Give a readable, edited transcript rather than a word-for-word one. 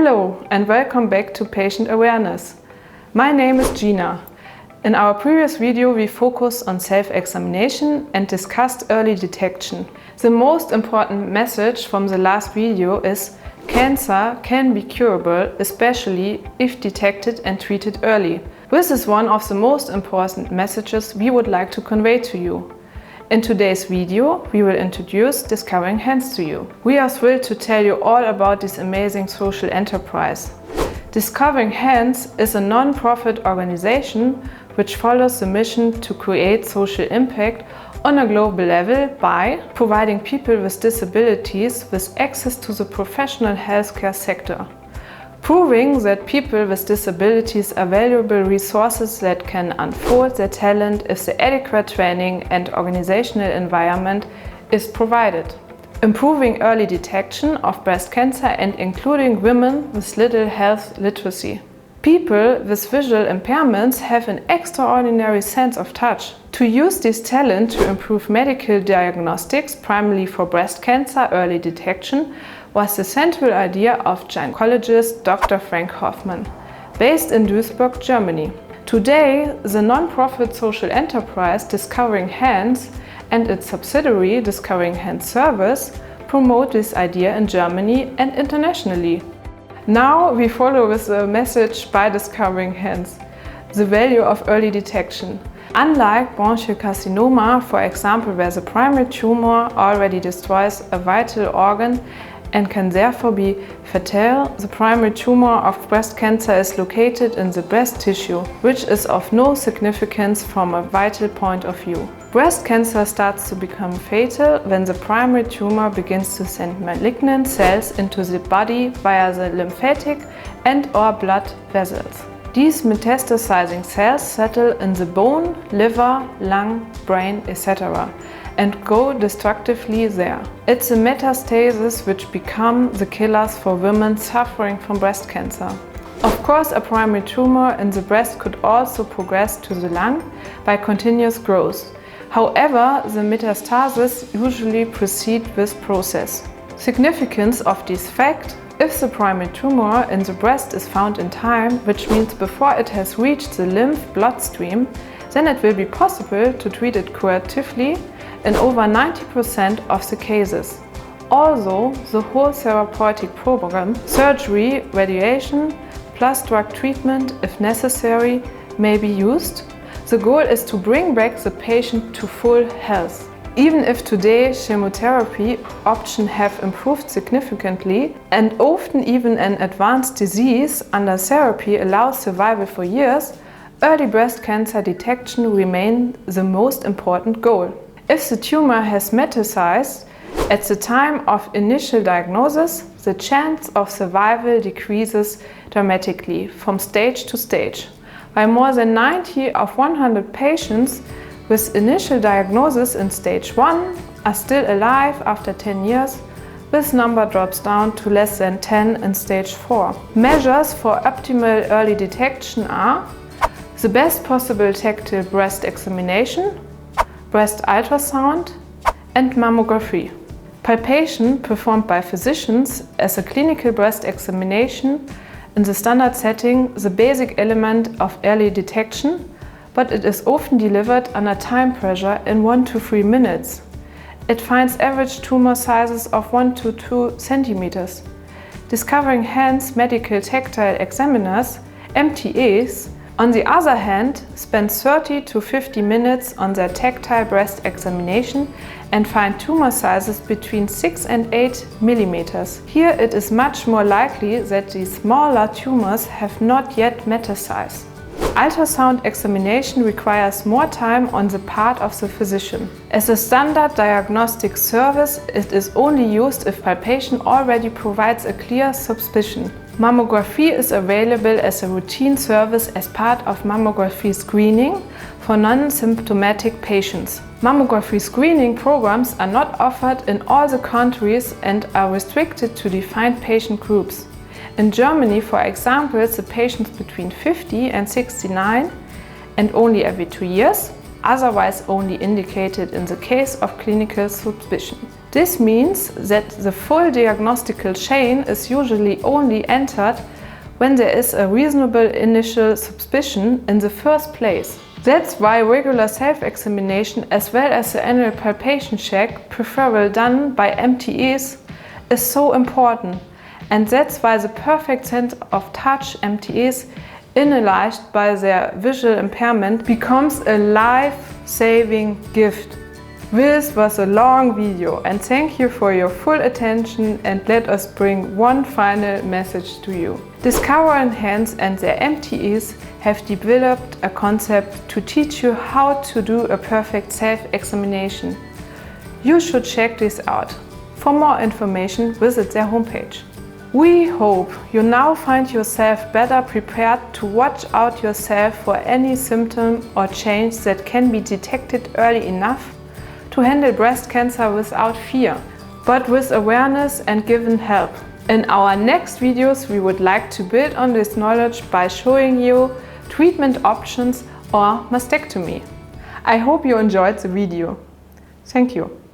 Hello and welcome back to Patient Awareness. My name is Gina. In our previous video we focused on self-examination and discussed early detection. The most important message from the last video is cancer can be curable, especially if detected and treated early. This is one of the most important messages we would like to convey to you. In today's video, we will introduce Discovering Hands to you. We are thrilled to tell you all about this amazing social enterprise. Discovering Hands is a non-profit organization which follows the mission to create social impact on a global level by providing people with disabilities with access to the professional healthcare sector, proving that people with disabilities are valuable resources that can unfold their talent if the adequate training and organizational environment is provided, improving early detection of breast cancer and including women with little health literacy. People with visual impairments have an extraordinary sense of touch. To use this talent to improve medical diagnostics, primarily for breast cancer early detection, was the central idea of gynecologist Dr. Frank Hoffman, based in Duisburg, Germany. Today, the non-profit social enterprise Discovering Hands and its subsidiary Discovering Hands Service promote this idea in Germany and internationally. Now we follow with a message by Discovering Hands: the value of early detection. Unlike bronchial carcinoma, for example, where the primary tumor already destroys a vital organ and can therefore be fatal, the primary tumor of breast cancer is located in the breast tissue, which is of no significance from a vital point of view. Breast cancer starts to become fatal when the primary tumor begins to send malignant cells into the body via the lymphatic and/or blood vessels. These metastasizing cells settle in the bone, liver, lung, brain, etc. and go destructively there. It's the metastases which become the killers for women suffering from breast cancer. Of course, a primary tumor in the breast could also progress to the lung by continuous growth. However, the metastases usually precede this process. Significance of this fact: if the primary tumor in the breast is found in time, which means before it has reached the lymph bloodstream, then it will be possible to treat it curatively in over 90% of the cases. Although the whole therapeutic program, surgery, radiation, plus drug treatment if necessary, may be used, the goal is to bring back the patient to full health. Even if today chemotherapy options have improved significantly and often even an advanced disease under therapy allows survival for years, early breast cancer detection remains the most important goal. If the tumor has metastasized at the time of initial diagnosis, the chance of survival decreases dramatically from stage to stage. While more than 90 of 100 patients with initial diagnosis in stage 1 are still alive after 10 years, this number drops down to less than 10 in stage 4. Measures for optimal early detection are the best possible tactile breast examination, breast ultrasound, and mammography. Palpation performed by physicians as a clinical breast examination in the standard setting, the basic element of early detection, but it is often delivered under time pressure in 1 to 3 minutes. It finds average tumor sizes of 1 to 2 centimeters. Discovering Hands medical tactile examiners, MTAs, on the other hand, spend 30 to 50 minutes on their tactile breast examination and find tumor sizes between 6 and 8 millimeters. Here it is much more likely that these smaller tumors have not yet metastasized. Ultrasound examination requires more time on the part of the physician. As a standard diagnostic service, it is only used if palpation already provides a clear suspicion. Mammography is available as a routine service as part of mammography screening for non-symptomatic patients. Mammography screening programs are not offered in all the countries and are restricted to defined patient groups. In Germany, for example, the patients between 50 and 69 and only every 2 years, otherwise only indicated in the case of clinical suspicion. This means that the full diagnostical chain is usually only entered when there is a reasonable initial suspicion in the first place. That's why regular self-examination as well as the annual palpation check, preferably done by MTEs, is so important. And that's why the perfect sense of touch MTEs, analyzed by their visual impairment, becomes a life-saving gift. This was a long video, and thank you for your full attention, and let us bring one final message to you. Discover Enhance and their MTEs have developed a concept to teach you how to do a perfect self-examination. You should check this out. For more information, visit their homepage. We hope you now find yourself better prepared to watch out yourself for any symptom or change that can be detected early enough to handle breast cancer without fear, but with awareness and given help. In our next videos, we would like to build on this knowledge by showing you treatment options or mastectomy. I hope you enjoyed the video. Thank you.